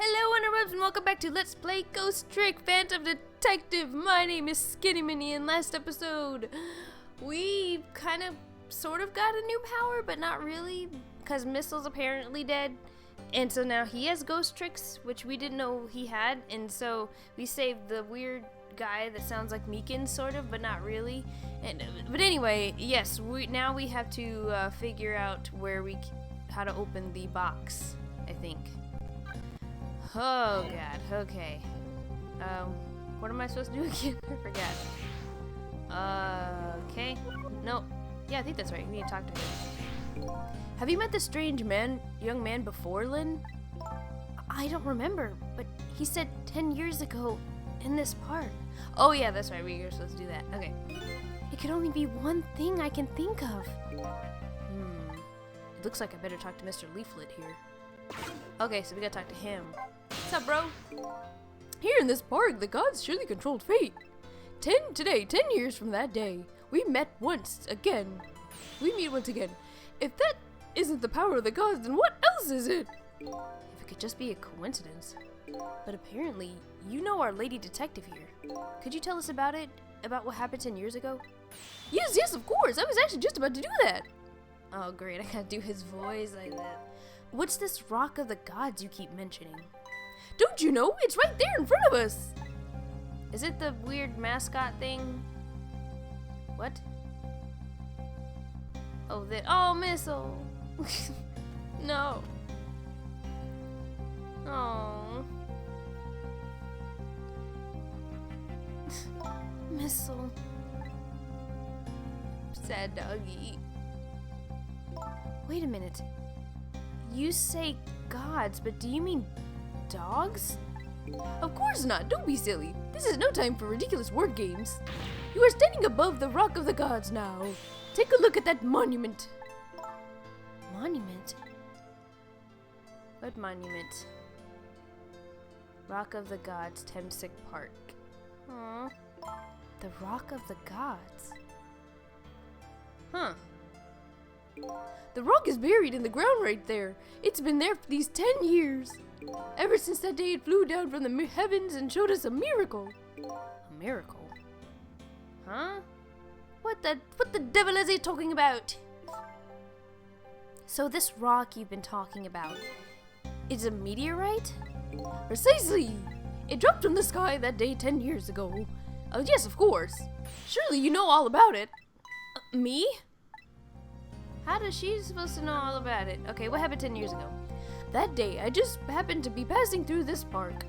Hello interwebs and welcome back to Let's Play Ghost Trick Phantom Detective. My name is Skinny Minnie. In last episode, we kind of sort of got a new power, but not really, because Missile's apparently dead. And so now he has ghost tricks, which we didn't know he had, and so we saved the weird guy that sounds like Meekin, sort of, but not really. But anyway, yes, now we have to figure out how to open the box, I think. Oh god, okay. What am I supposed to do again? I forgot. Okay. No. Yeah, I think that's right. We need to talk to him. Have you met this strange young man before, Lynn? I don't remember, but he said 10 years ago in this park. Oh yeah, that's right. We were supposed to do that. Okay. It could only be one thing I can think of. It looks like I better talk to Mr. Leaflet here. Okay, so we gotta talk to him. What's up, bro? Here in this park, the gods surely controlled fate. 10 years from that day, we meet once again. If that isn't the power of the gods, then what else is it? If it could just be a coincidence. But apparently, you know our lady detective here. Could you tell us about what happened 10 years ago? Yes, of course. I was actually just about to do that. Oh, great. I gotta do his voice like that. What's this rock of the gods you keep mentioning? Don't you know? It's right there in front of us. Is it the weird mascot thing? What? Oh, Missile. No. Oh. Missile. Sad doggy. Wait a minute. You say gods, but do you mean dogs? Of course not. Don't be silly. This is no time for ridiculous word games. You are standing above the rock of the gods now. Take a look at that monument. Monument? What monument? Rock of the Gods, Temsic Park. Aww. The Rock of the Gods. Huh. The rock is buried in the ground right there. It's been there for these 10 years. Ever since that day it flew down from the heavens and showed us a miracle. A miracle? Huh? What the devil is he talking about? So this rock you've been talking about is a meteorite? Precisely! It dropped from the sky that day 10 years ago. Oh yes, of course. Surely you know all about it. Me? How does she supposed to know all about it? Okay, what happened 10 years ago? That day, I just happened to be passing through this park.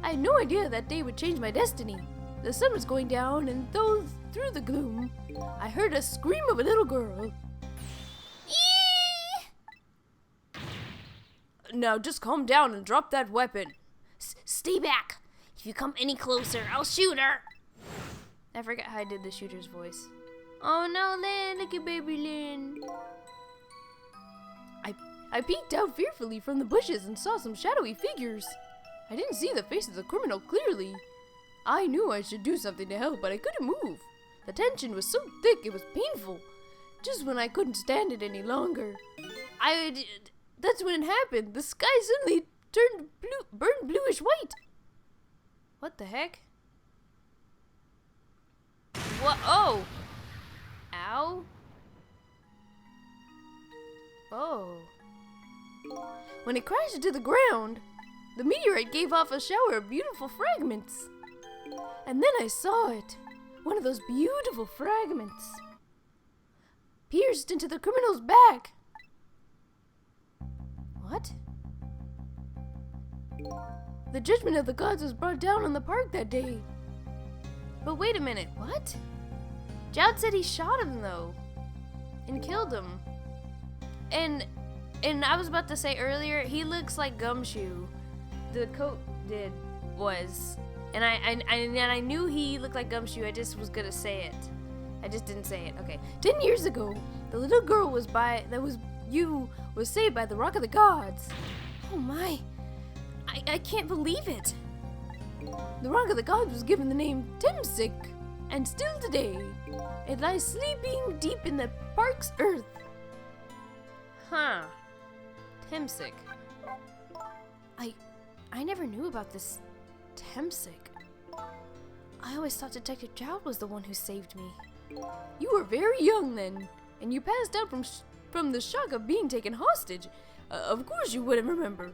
I had no idea that day would change my destiny. The sun was going down, and through the gloom, I heard a scream of a little girl. Eee! Now just calm down and drop that weapon. Stay back. If you come any closer, I'll shoot her. I forgot how I did the shooter's voice. Oh no, Lynn, look at baby Lynn. I peeked out fearfully from the bushes and saw some shadowy figures. I didn't see the face of the criminal clearly. I knew I should do something to help, but I couldn't move. The tension was so thick it was painful. Just when I couldn't stand it any longer. That's when it happened. The sky suddenly burned bluish white. What the heck? What? Oh! Ow? Oh. When it crashed into the ground, the meteorite gave off a shower of beautiful fragments. And then I saw it. One of those beautiful fragments pierced into the criminal's back. What? The judgment of the gods was brought down on the park that day. But wait a minute, what? Jowd said he shot him though, and killed him. And I was about to say earlier, he looks like Gumshoe. The coat was. And I knew he looked like Gumshoe, I just was gonna say it. I just didn't say it. Okay. 10 years ago, the little girl was saved by the Rock of the Gods. Oh my. I can't believe it. The Rock of the Gods was given the name Temsic, and still today, it lies sleeping deep in the park's earth. Huh. Temsic. I never knew about this Temsic. I always thought Detective Jowd was the one who saved me. You were very young then, and you passed out from the shock of being taken hostage. Of course you wouldn't remember.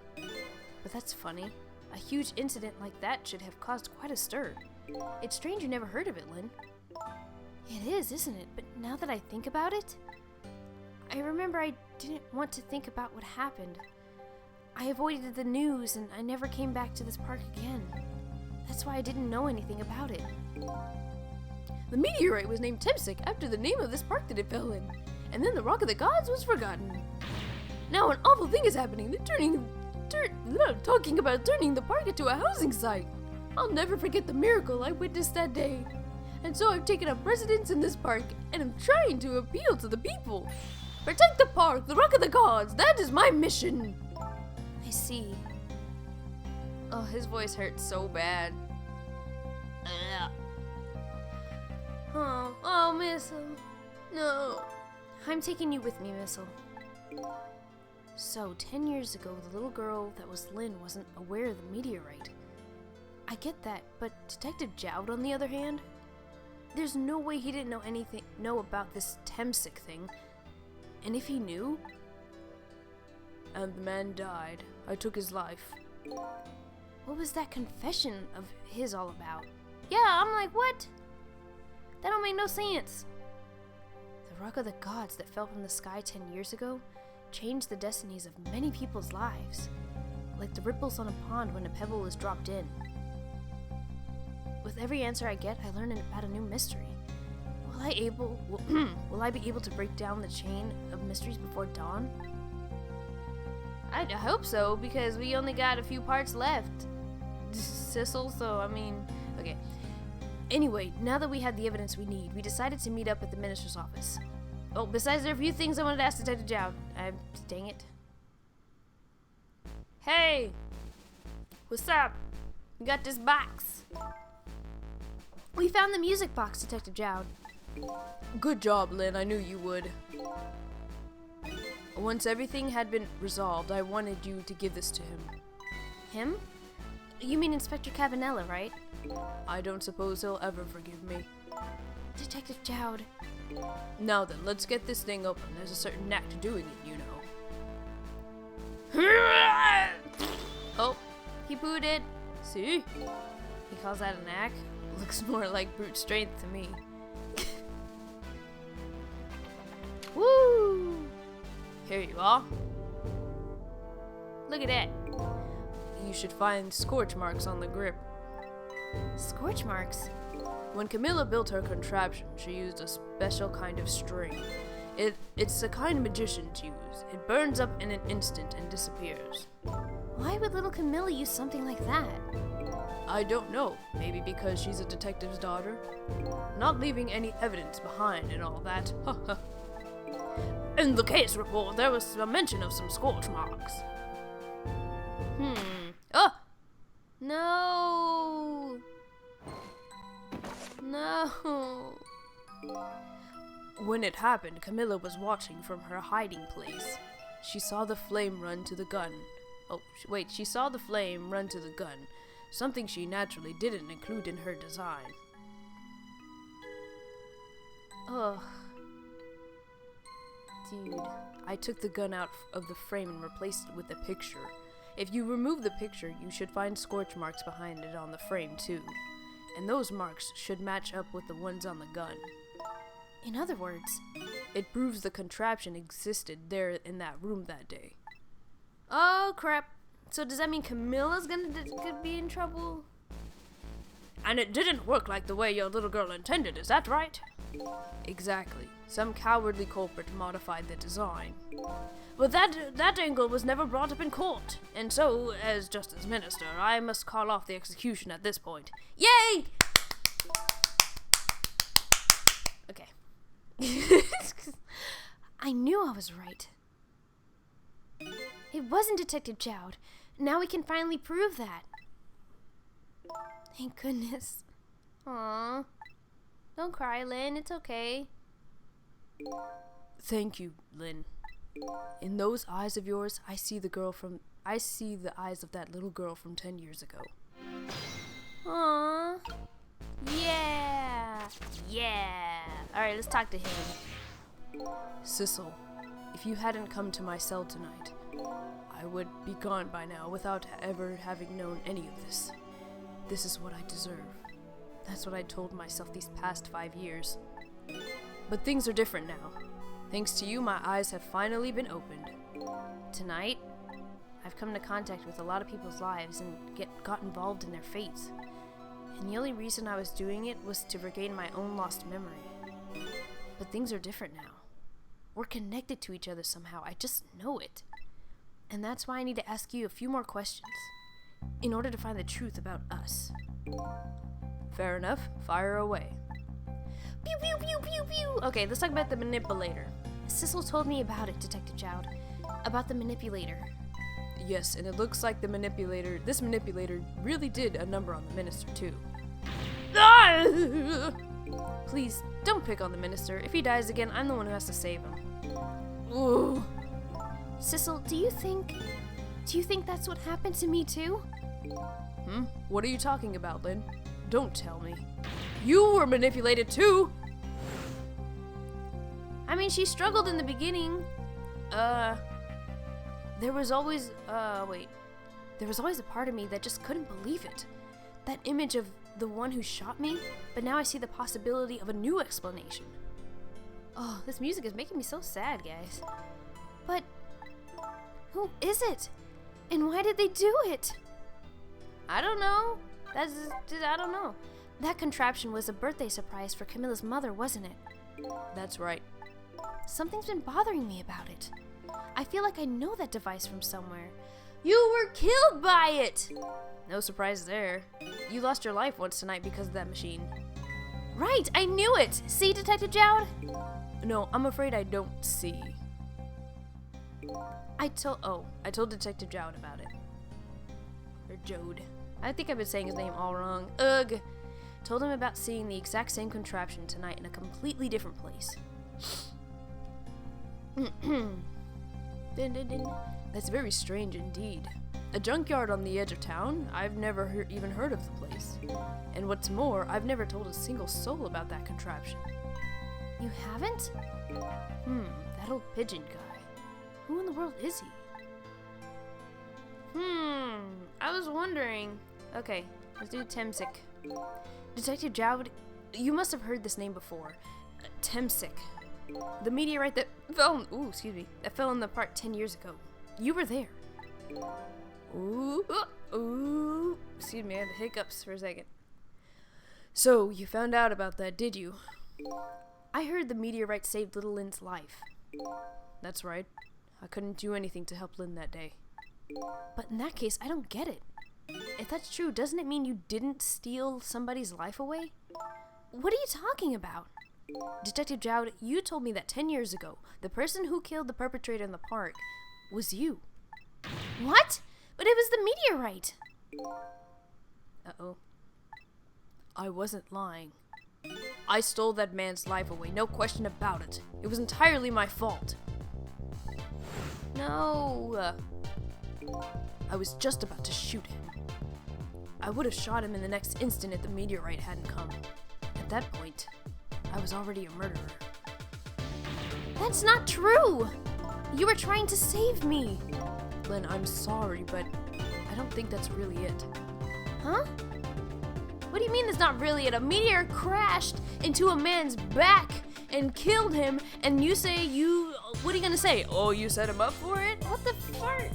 But that's funny. A huge incident like that should have caused quite a stir. It's strange you never heard of it, Lynn. It is, isn't it? But now that I think about it, I remember I didn't want to think about what happened. I avoided the news and I never came back to this park again. That's why I didn't know anything about it. The meteorite was named Temsic after the name of this park that it fell in. And then the Rock of the Gods was forgotten. Now an awful thing is happening. Talking about turning the park into a housing site. I'll never forget the miracle I witnessed that day. And so I've taken up residence in this park and I'm trying to appeal to the people. Protect the park, the Rock of the Gods. That is my mission. I see. Oh, his voice hurts so bad. Oh, Missile. No. I'm taking you with me, Missile. So, 10 years ago, the little girl that was Lynn wasn't aware of the meteorite. I get that, but Detective Jowd, on the other hand, there's no way he didn't know about this Temsic thing. And if he knew... And the man died. I took his life. What was that confession of his all about? Yeah, I'm like, what? That don't make no sense. The Rock of the Gods that fell from the sky 10 years ago changed the destinies of many people's lives, like the ripples on a pond when a pebble is dropped in. With every answer I get, I learn about a new mystery. Will I be able to break down the chain of mysteries before dawn? I hope so, because we only got a few parts left, Sissel, so I mean, okay. Anyway, now that we had the evidence we need, we decided to meet up at the minister's office. Oh, besides, there are a few things I wanted to ask Detective Jowd. Dang it. Hey! What's up? We got this box. We found the music box, Detective Jowd. Good job, Lynn. I knew you would. Once everything had been resolved, I wanted you to give this to him. Him? You mean Inspector Cabanella, right? I don't suppose he'll ever forgive me. Detective Jowd. Now then, let's get this thing open. There's a certain knack to doing it, you know. Oh, he booted. See? He calls that a knack? Looks more like brute strength to me. Woo! Here you are. Look at that. You should find scorch marks on the grip. Scorch marks? When Camilla built her contraption, she used a special kind of string. It's the kind magicians use. It burns up in an instant and disappears. Why would little Camilla use something like that? I don't know. Maybe because she's a detective's daughter? Not leaving any evidence behind and all that. In the case report, there was a mention of some scorch marks. Oh! No! No! When it happened, Camilla was watching from her hiding place. She saw the flame run to the gun. She saw the flame run to the gun, something she naturally didn't include in her design. Ugh. Dude, I took the gun out of the frame and replaced it with a picture. If you remove the picture, you should find scorch marks behind it on the frame too. And those marks should match up with the ones on the gun. In other words, it proves the contraption existed there in that room that day. Oh crap. So does that mean Camilla's could be in trouble? And it didn't work like the way your little girl intended, is that right? Exactly. Some cowardly culprit modified the design. But that angle was never brought up in court, and so, as Justice Minister, I must call off the execution at this point. Yay! Okay. I knew I was right. It wasn't Detective Jowd. Now we can finally prove that. Thank goodness. Aww. Don't cry, Lynn. It's okay. Thank you, Lynn. In those eyes of yours, I see the girl from I see the eyes of that little girl from 10 years ago. Aww. Yeah. Yeah. Alright, let's talk to him. Sissel, if you hadn't come to my cell tonight, I would be gone by now without ever having known any of this. This is what I deserve. That's what I told myself these past 5 years. But things are different now. Thanks to you, my eyes have finally been opened. Tonight, I've come into contact with a lot of people's lives and got involved in their fates. And the only reason I was doing it was to regain my own lost memory. But things are different now. We're connected to each other somehow. I just know it. And that's why I need to ask you a few more questions in order to find the truth about us. Fair enough. Fire away. Pew pew pew pew pew. Okay, let's talk about the manipulator. Sissel told me about it, Detective Jowd. About the manipulator. Yes, and it looks like this manipulator really did a number on the minister too. Please, don't pick on the minister. If he dies again, I'm the one who has to save him. Ooh. Sissel, do you think that's what happened to me too? What are you talking about, Lynn? Don't tell me. You were manipulated too! I mean, she struggled in the beginning. There was always a part of me that just couldn't believe it. That image of the one who shot me, but now I see the possibility of a new explanation. Oh, this music is making me so sad, guys. But who is it? And why did they do it? I don't know. I don't know. That contraption was a birthday surprise for Camilla's mother, wasn't it? That's right. Something's been bothering me about it. I feel like I know that device from somewhere. You were killed by it! No surprise there. You lost your life once tonight because of that machine. Right, I knew it! See, Detective Jowd? No, I'm afraid I don't see. I told Detective Jowd about it. Or Jode. I think I've been saying his name all wrong. Ugh! Told him about seeing the exact same contraption tonight in a completely different place. That's very strange indeed. A junkyard on the edge of town? I've never even heard of the place. And what's more, I've never told a single soul about that contraption. You haven't? That old pigeon guy. Who in the world is he? I was wondering. Okay, let's do Temsic. Detective Jowd, you must have heard this name before. Temsic. The meteorite that fell in the park 10 years ago. You were there. Ooh. Excuse me, I had the hiccups for a second. So, you found out about that, did you? I heard the meteorite saved little Lynn's life. That's right. I couldn't do anything to help Lynn that day. But in that case, I don't get it. If that's true, doesn't it mean you didn't steal somebody's life away? What are you talking about? Detective Jowd, you told me that 10 years ago, the person who killed the perpetrator in the park was you. What? But it was the meteorite. Uh-oh. I wasn't lying. I stole that man's life away, no question about it. It was entirely my fault. No. I was just about to shoot him. I would have shot him in the next instant if the meteorite hadn't come. At that point, I was already a murderer. That's not true! You were trying to save me! Lynn, I'm sorry, but I don't think that's really it. Huh? What do you mean that's not really it? A meteor crashed into a man's back and killed him, and you say what are you gonna say? Oh, you set him up for it? What the fart?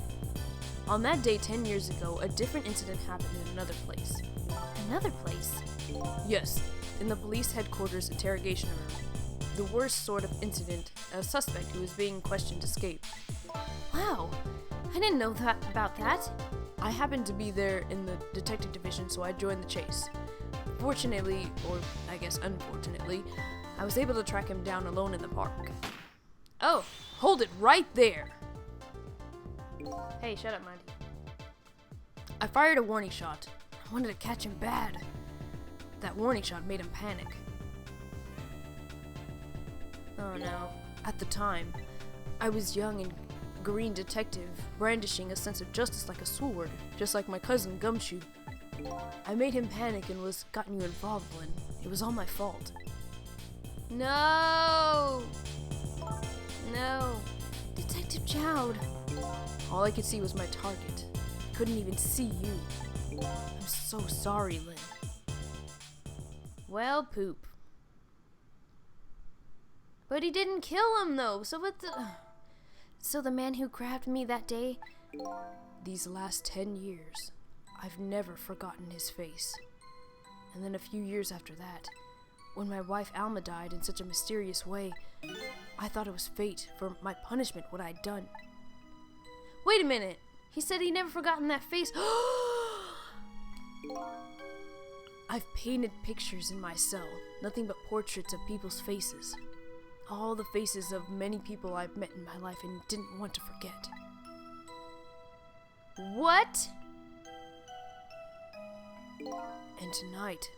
On that day 10 years ago, a different incident happened in another place. Another place? Yes, in the police headquarters interrogation room. The worst sort of incident. A suspect who was being questioned escaped. Wow, I didn't know about that. I happened to be there in the detective division, so I joined the chase. Fortunately, or I guess unfortunately, I was able to track him down alone in the park. Oh, hold it right there! Hey, shut up, Monty. I fired a warning shot. I wanted to catch him bad. That warning shot made him panic. Oh no. At the time, I was young and green detective, brandishing a sense of justice like a sword, just like my cousin Gumshoe. I made him panic and was gotten you involved, Lynn. It was all my fault. No! No. Detective Chowd. All I could see was my target. I couldn't even see you. I'm so sorry, Lynn. Well, poop. But he didn't kill him, though, so what the... So the man who grabbed me that day... These last 10 years, I've never forgotten his face. And then a few years after that, when my wife Alma died in such a mysterious way, I thought it was fate for my punishment, what I'd done. Wait a minute. He said he'd never forgotten that face. I've painted pictures in my cell, nothing but portraits of people's faces. All the faces of many people I've met in my life and didn't want to forget. What? And tonight,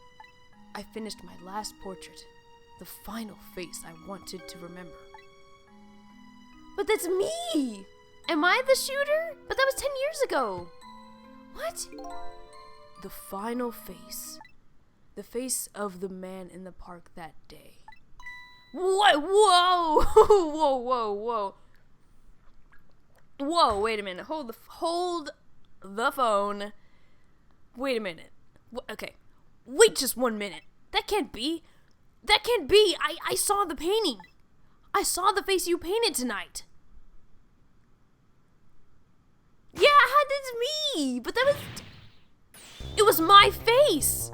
I finished my last portrait, the final face I wanted to remember. But that's me! Am I the shooter? But that was 10 years ago. What? The final face. The face of the man in the park that day. What? Whoa! Whoa, whoa, whoa. Whoa, wait a minute. Hold the phone. Wait a minute. Okay. Wait just 1 minute. That can't be. That can't be. I saw the painting. I saw the face you painted tonight. Yeah, that's me. But that was... It was my face.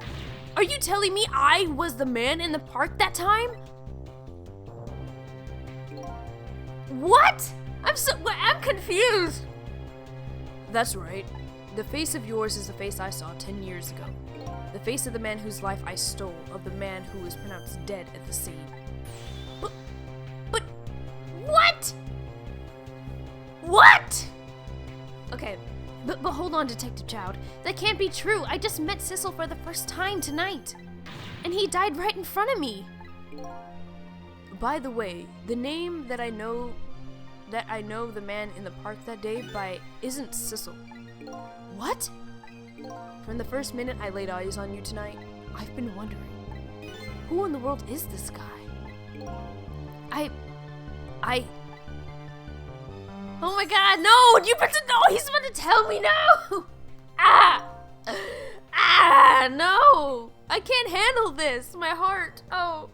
Are you telling me I was the man in the park that time? What? I'm confused. That's right. The face of yours is the face I saw 10 years ago. The face of the man whose life I stole, of the man who was pronounced dead at the scene. But, what? What? Okay, but hold on, Detective Chowd. That can't be true. I just met Sissel for the first time tonight. And he died right in front of me. By the way, the name that I know the man in the park that day by isn't Sissel. What? From the first minute I laid eyes on you tonight, I've been wondering, who in the world is this guy? Oh my god, no! You better know! He's about to tell me now! No! I can't handle this! My heart, oh.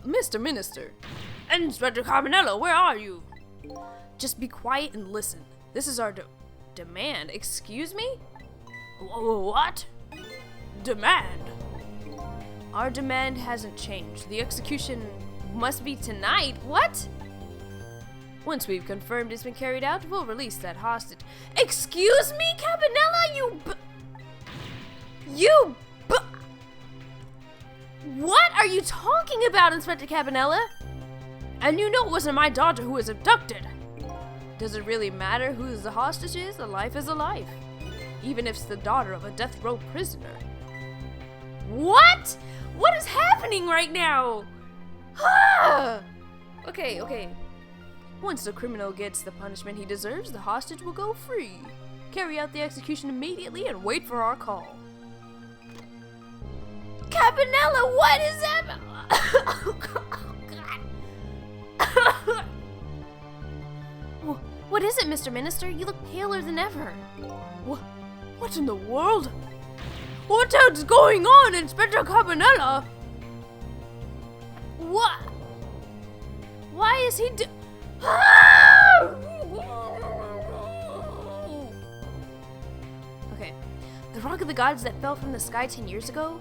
Mr. Minister. Inspector Carbonello, where are you? Just be quiet and listen. This is our demand. Excuse me? What? Demand? Our demand hasn't changed. The execution must be tonight. What? Once we've confirmed it's been carried out, we'll release that hostage. Excuse me, Cabanella, What are you talking about, Inspector Cabanella? And you know it wasn't my daughter who was abducted. Does it really matter who the hostage is? A life is a life. Even if it's the daughter of a death row prisoner. What? What is happening right now? Okay. Once the criminal gets the punishment he deserves, the hostage will go free. Carry out the execution immediately and wait for our call. Cabanella, what is that? Oh, God. What is it, Mr. Minister? You look paler than ever. What in the world? What is going on, Inspector Cabanella? What? Why is he Okay. The rock of the gods that fell from the sky 10 years ago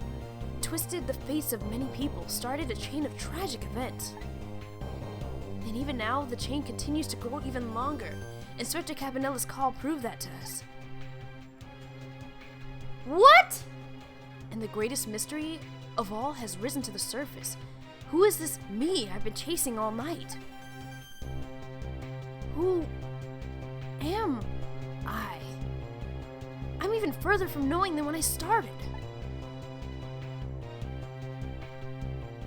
twisted the face of many people, started a chain of tragic events. And even now, the chain continues to grow even longer. Inspector Cabanella's call proved that to us. What? And the greatest mystery of all has risen to the surface. Who is this me I've been chasing all night? Who am I? I'm even further from knowing than when I started.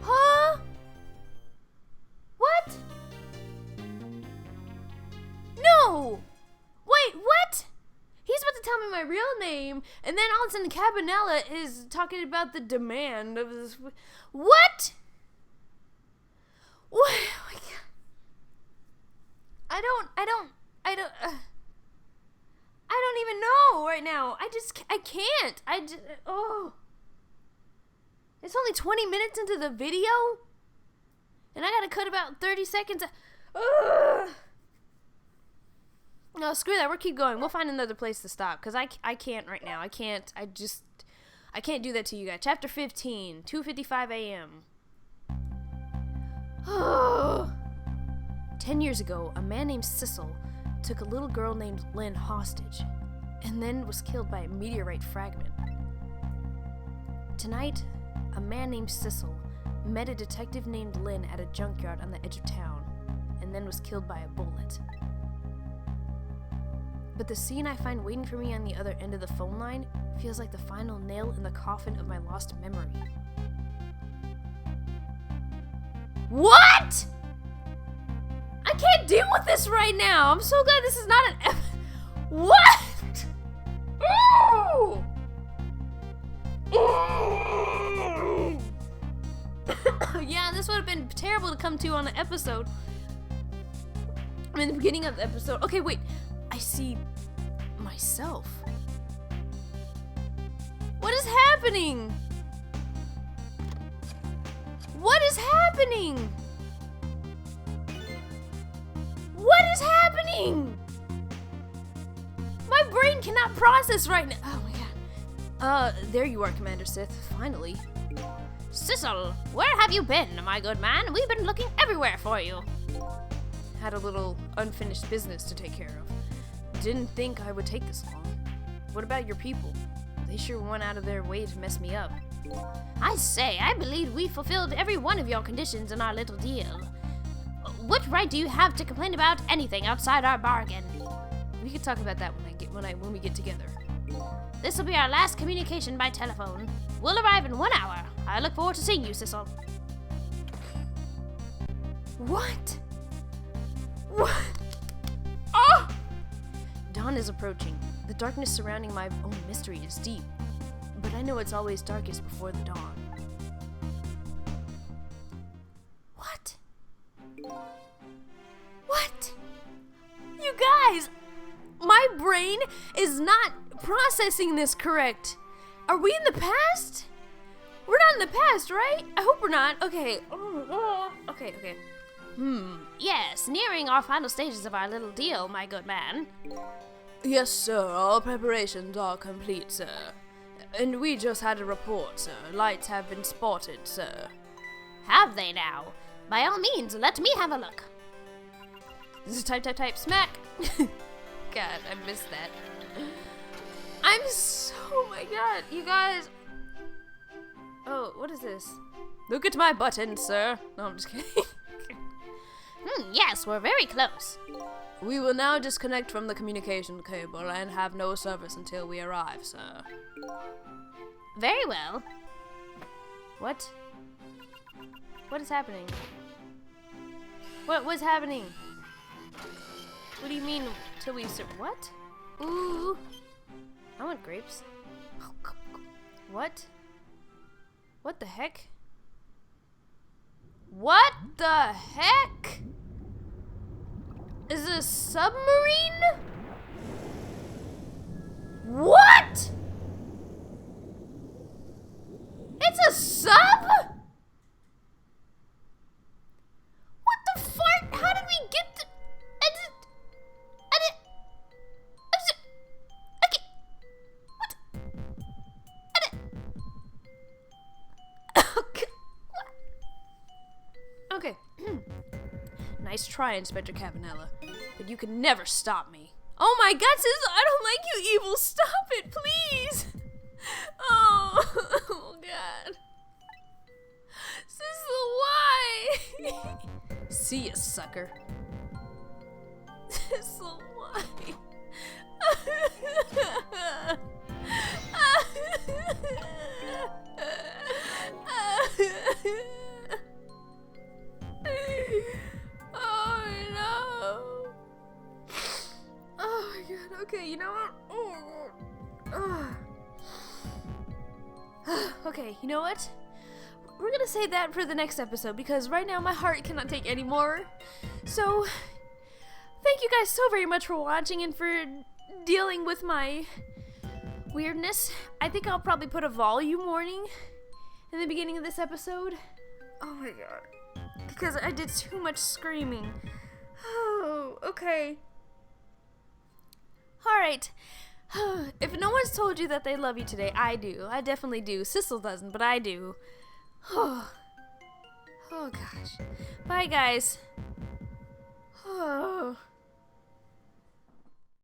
Huh? What? No! my real name, and then all of a sudden Cabanella is talking about the demand of this. What? What? Oh my God. I don't even know right now. I can't. Oh. It's only 20 minutes into the video, and I gotta cut about 30 seconds. No, screw that. We'll keep going. We'll find another place to stop, because I can't right now. I can't do that to you guys. Chapter 15, 2:55 a.m. 10 years ago, a man named Sissel took a little girl named Lynn hostage, and then was killed by a meteorite fragment. Tonight, a man named Sissel met a detective named Lynn at a junkyard on the edge of town, and then was killed by a bullet. But the scene I find waiting for me on the other end of the phone line feels like the final nail in the coffin of my lost memory. What?! I can't deal with this right now! I'm so glad this is not an What?! Ooh! Yeah, this would have been terrible to come to on the episode. I mean, the beginning of the episode. Okay, wait. I see myself. What is happening? What is happening? What is happening? My brain cannot process right now. Oh my God. There you are, Commander Sith. Finally. Sissel, where have you been, my good man? We've been looking everywhere for you. Had a little unfinished business to take care of. Didn't think I would take this long. What about your people? They sure went out of their way to mess me up. I say, I believe we fulfilled every one of your conditions in our little deal. What right do you have to complain about anything outside our bargain? We could talk about that when we get together. This will be our last communication by telephone. We'll arrive in 1 hour. I look forward to seeing you, Sissel. What? What? Oh! Dawn is approaching. The darkness surrounding my own mystery is deep, but I know it's always darkest before the dawn. What? What? You guys! My brain is not processing this correct. Are we in the past? We're not in the past, right? I hope we're not. Okay. Okay. Yes, nearing our final stages of our little deal, my good man. Yes, sir. All preparations are complete, sir. And we just had a report, sir. Lights have been spotted, sir. Have they now? By all means, let me have a look. This is type, smack. God, I missed that. Oh my God, you guys. Oh, what is this? Look at my button, sir. No, I'm just kidding. Yes, we're very close. We will now disconnect from the communication cable and have no service until we arrive, sir. Very well. What? What is happening? What was happening? What do you mean till we what? Ooh. I want grapes. What? What the heck? What the heck? Is this a submarine? What? It's a sub? What the fart? How did we get the... Okay. Nice try, Inspector Cabanella, but you can never stop me. Oh my God, sis, I don't like you, evil. Stop it, please. Oh God. Sissel, why? See ya, sucker. Sissel, why? Oh no. Oh my God. Okay, you know what? Oh. Okay, you know what? We're gonna save that for the next episode because right now my heart cannot take any more. So, thank you guys so very much for watching and for dealing with my weirdness. I think I'll probably put a volume warning in the beginning of this episode. Oh my god. Because I did too much screaming. Oh, okay. Alright. If no one's told you that they love you today, I do. I definitely do. Sissel doesn't, but I do. Oh gosh. Bye, guys. Oh.